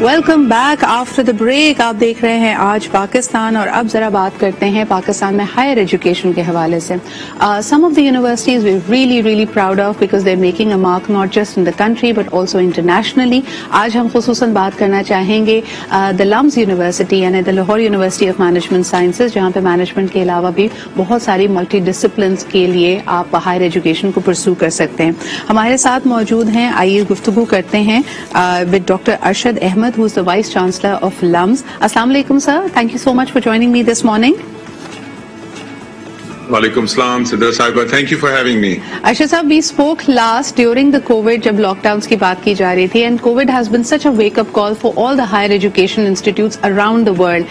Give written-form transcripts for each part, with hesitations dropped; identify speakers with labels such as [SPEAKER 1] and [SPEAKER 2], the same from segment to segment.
[SPEAKER 1] Welcome back after the break. آپ دیکھ رہے ہیں آج پاکستان, اور اب ذرا بات کرتے ہیں پاکستان میں ہائر ایجوکیشن کے حوالے سے. Some of the universities we really proud of because they are making a mark not just in the country but also internationally. آج ہم خصوصاً بات کرنا چاہیں گے دا لمز یونیورسٹی یعنی the Lahore university of management sciences, جہاں پہ مینجمنٹ کے علاوہ بھی بہت ساری ملٹی ڈسپلنس کے لیے آپ ہائر ایجوکیشن کو پرسو کر سکتے ہیں. ہمارے ساتھ موجود ہیں, آئیے گفتگو کرتے ہیں with doctor Arshad Ahmed who is the Vice Chancellor of LUMS. Assalamu alaikum sir. Thank you so much for joining me this morning.
[SPEAKER 2] Walaikum salam, Siddha Sahiba. Thank you for having me.
[SPEAKER 1] Arshad sahab, we spoke last during the COVID jab lockdowns ki baat ki ja rahi thi, and COVID has been such a wake up call for all the higher education institutes around the world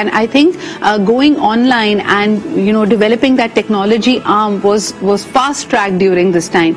[SPEAKER 1] And I think going online and developing that technology arm was fast tracked during this time.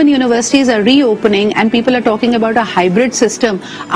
[SPEAKER 1] when universities are reopening and people are talking about a hybrid system,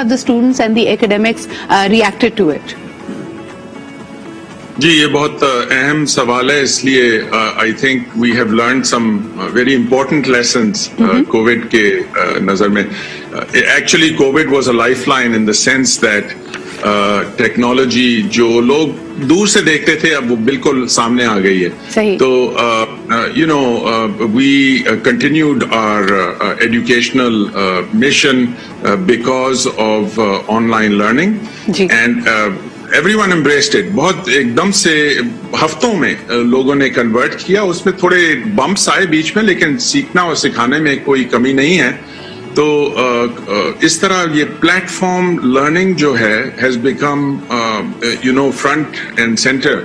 [SPEAKER 1] have the students and the academics reacted to it?
[SPEAKER 2] جی یہ بہت اہم سوال ہے, اس لیے I think we have learned some very important lessons covid کے نظر میں. Actually covid was a life line in the sense that technology جو لوگ دور سے دیکھتے تھے اب وہ بالکل سامنے آ گئی ہے. تو we continued our educational mission because of online learning and everyone embraced it. بہت ایک دم سے ہفتوں میں لوگوں نے کنورٹ کیا. اس میں تھوڑے بمپس آئے بیچ میں, لیکن سیکھنا اور سکھانے میں کوئی کمی نہیں ہے. تو اس طرح یہ پلیٹ فارم لرننگ جو ہے has become front end centre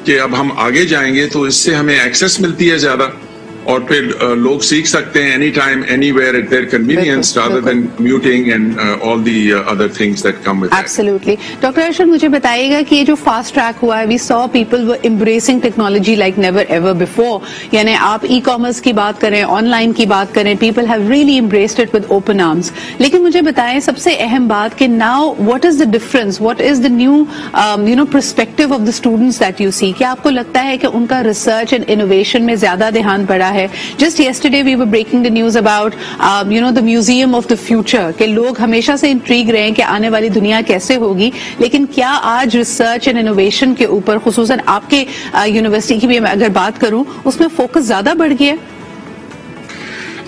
[SPEAKER 2] کہ اب ہم آگے جائیں گے تو اس سے ہمیں ایکسیس ملتی ہے زیادہ, اور پھر لوگ سیکھ سکتے ہیں any time anywhere at their convenience rather than commuting and all the other things that come with that.
[SPEAKER 1] Absolutely. Doctor Arshad مجھے بتائیے گا کہ یہ جو فاسٹ ٹریک ہوا ہے, we saw people were embracing technology like never ever before. یعنی آپ e commerce کی بات کریں, آن لائن کی بات کریں, people have really embraced it with open arms. لیکن مجھے بتائیں سب سے اہم بات کہ now what is the difference, what is the new perspective of the students that you see, کہ آپ کو لگتا ہے کہ ان کا ریسرچ اینڈ انوویشن میں زیادہ دھیان پڑا ہے. Just yesterday we were breaking the news about the museum of the future کہ لوگ ہمیشہ سے انٹریگ رہے ہیں کہ آنے والی دنیا کیسے ہوگی, لیکن کیا آج ریسرچ اینڈ انوویشن کے اوپر خصوصاً آپ کے یونیورسٹی کی بھی اگر بات کروں اس میں فوکس زیادہ بڑھ گیا؟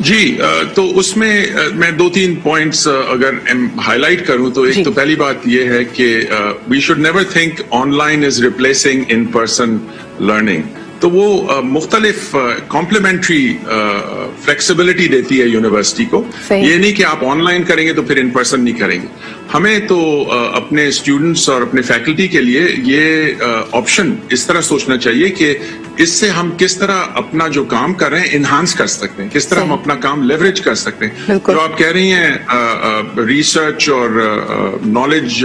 [SPEAKER 2] جی تو اس میں دو تین پوائنٹس اگر ہائی لائٹ کروں تو ایک تو پہلی بات یہ ہے کہ we should never think online as replacing in person learning. تو وہ مختلف کمپلیمنٹری فلیکسیبلٹی دیتی ہے یونیورسٹی کو. یہ نہیں کہ آپ آن لائن کریں گے تو پھر ان پرسن نہیں کریں گے. ہمیں تو اپنے اسٹوڈنٹس اور اپنے فیکلٹی کے لیے یہ آپشن اس طرح سوچنا چاہیے کہ اس سے ہم کس طرح اپنا جو کام کر رہے ہیں انہانس کر سکتے ہیں, کس طرح ہم اپنا کام لیوریج کر سکتے ہیں. جو آپ کہہ رہی ہیں ریسرچ اور نالج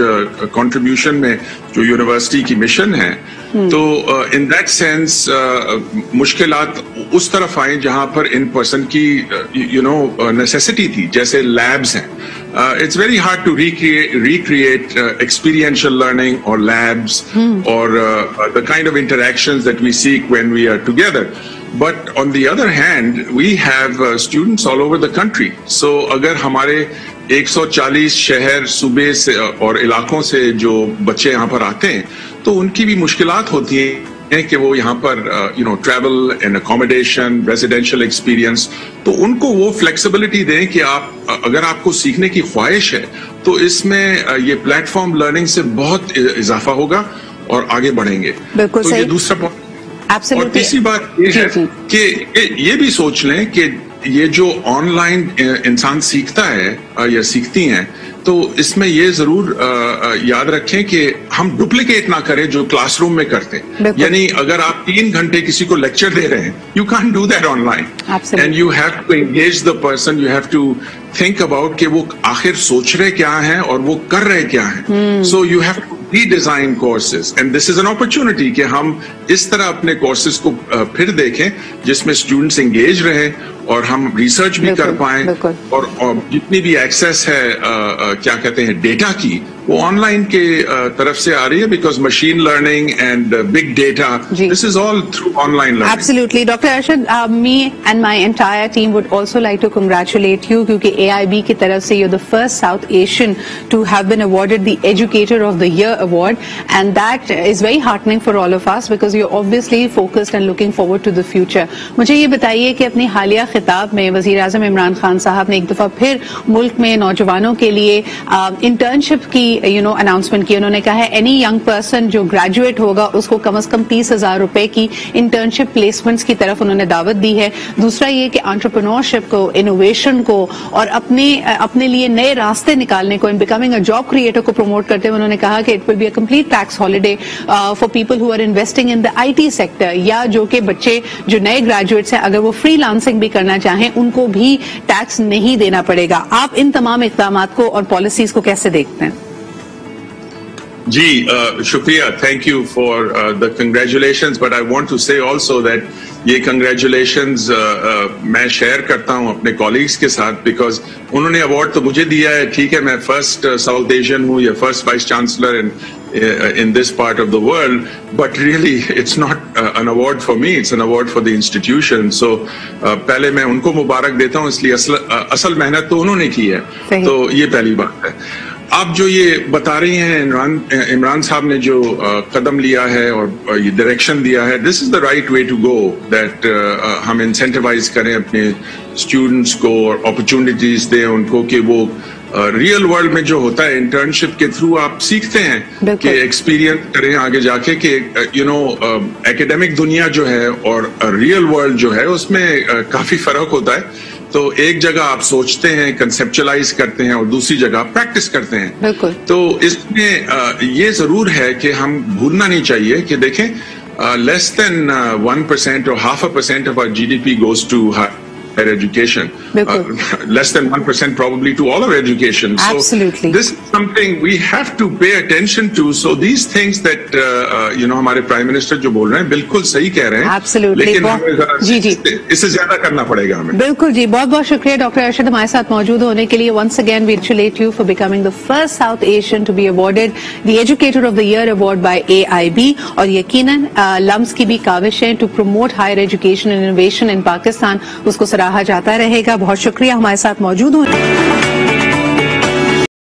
[SPEAKER 2] کنٹریبیوشن میں جو یونیورسٹی کی مشن ہے, تو ان دیٹ سینس مشکلات اس طرف آئیں جہاں پر ان پرسن کی نیسیسٹی تھی, جیسے لیبز ہیں. It's very hard to recreate experiential learning or labs or the kind of interactions that we seek when we are together. But on the other hand, we have students all over the country. So اگر ہمارے 140 شہر صوبے سے اور علاقوں سے جو بچے یہاں پر آتے ہیں تو ان کی بھی مشکلات ہوتی ہیں کہ وہ یہاں پر travel and accommodation, residential experience, تو ان کو وہ فلیکسیبلٹی دیں کہ آپ اگر آپ کو سیکھنے کی خواہش ہے تو اس میں یہ پلیٹ فارم لرننگ سے بہت اضافہ ہوگا اور آگے بڑھیں گے. تو یہ دوسرا پوائنٹ. اور تیسری بات یہ ہے کہ یہ بھی سوچ لیں کہ یہ جو آن لائن انسان سیکھتا ہے یا سیکھتی ہیں تو اس میں یہ ضرور یاد رکھیں کہ ہم ڈپلیکیٹ نہ کریں جو کلاس روم میں کرتے ہیں. یعنی اگر آپ 3 گھنٹے کسی کو لیکچر دے رہے ہیں, you can't do that online, and you have to engage the person, you have to think about کہ وہ آخر سوچ رہے کیا ہیں اور وہ کر رہے کیا ہیں. So you have to redesign courses, and this is an opportunity کہ ہم اس طرح اپنے کورسز کو پھر دیکھیں جس میں اسٹوڈنٹس انگیج رہیں اور ہم ریسرچ بھی کر پائیں, اور جتنی بھی ایکسیس ہے کیا کہتے ہیں ڈیٹا کی وہ آن لائن کے طرف سے آ رہی ہے, because machine learning and big data, this is all through on line learning.
[SPEAKER 1] Absolutely. Dr. Arshad, me and my entire team would also like to congratulate you کیونکہ AIB کی طرف سے you're the first South Asian to have been awarded the Educator of the Year award, and that is very heartening for all of us because you're obviously focused and looking forward to the future. مجھے یہ بتائیے کہ اپنی حالیہ خطاب میں وزیر اعظم عمران خان صاحب نے ایک دفعہ پھر ملک میں نوجوانوں کے لیے انٹرنشپ کی اناؤنسمنٹ کی. انہوں نے کہا ہے اینی ینگ پرسن جو گریجویٹ ہوگا اس کو کم از کم 30,000 روپے کی انٹرنشپ پلیسمنٹس کی طرف انہوں نے دعوت دی ہے. دوسرا یہ کہ انٹرپرینورشپ کو, انوویشن کو اور اپنے لیے نئے راستے نکالنے کو, in becoming a job creator کو پروموٹ کرتے ہوئے انہوں نے کہا کہ it will be a complete tax holiday for people who are investing in the IT sector, یا جو کہ بچے جو نئے گریجویٹس ہیں اگر وہ فری لانسنگ بھی کرنا چاہیں ان کو بھی ٹیکس نہیں دینا پڑے گا. آپ ان تمام اقدامات کو اور پالیسیز کو کیسے دیکھتے ہیں؟
[SPEAKER 2] جی شکریہ, thank you for the congratulations, but I want to say also that یہ کنگریچولیشنز میں شیئر کرتا ہوں اپنے کولیگز کے ساتھ, بیکاز انہوں نے اوارڈ تو مجھے دیا ہے, ٹھیک ہے میں فرسٹ ساؤتھ ایشین ہوں یا first vice chancellor in this part of the world, but really it's not an award for me, it's an award for the institution. So پہلے میں ان کو مبارک دیتا ہوں, اس لیے اصل محنت تو انہوں نے کی ہے, تو یہ پہلی بات ہے. آپ جو یہ بتا رہی ہیں عمران صاحب نے جو قدم لیا ہے اور یہ ڈائریکشن دیا ہے, this is the right way to go, that ہم انسینٹیوائز کریں اپنے اسٹوڈنٹس کو اور اپرچونٹیز دیں ان کو کہ وہ ریئل ورلڈ میں جو ہوتا ہے انٹرنشپ کے تھرو آپ سیکھتے ہیں کہ ایکسپیرینس کریں آگے جا کے کہ ایکیڈیمک دنیا جو ہے اور ریئل ورلڈ جو ہے اس میں کافی فرق ہوتا ہے. تو ایک جگہ آپ سوچتے ہیں, کنسپچلائز کرتے ہیں, اور دوسری جگہ آپ پریکٹس کرتے ہیں. تو اس میں یہ ضرور ہے کہ ہم بھولنا نہیں چاہیے کہ دیکھیں less than 1% or 0.5% of our GDP goes to higher education. Less than 1% probably to all of education.
[SPEAKER 1] Absolutely.
[SPEAKER 2] So this is something we have to pay attention to. So these things that ہمارے prime minister جو بول رہے ہیں بالکل صحیح کہہ رہے ہیں.
[SPEAKER 1] Absolutely.
[SPEAKER 2] لیکن ہمیں اس سے زیادہ کرنا پڑے گا ہمیں.
[SPEAKER 1] بالکل جی, بہت بہت شکریہ ڈاکٹر ارشد ہمارے ساتھ موجود ہونے کے لیے. once again we congratulate you for becoming the first South Asian to be awarded the Educator of the Year award by AIB. اور یقیناً لمس کی بھی کاوش ہے to promote higher education and innovation in Pakistan, اس کو سراہا جاتا رہے گا. بہت شکریہ ہمارے ساتھ موجود ہونے.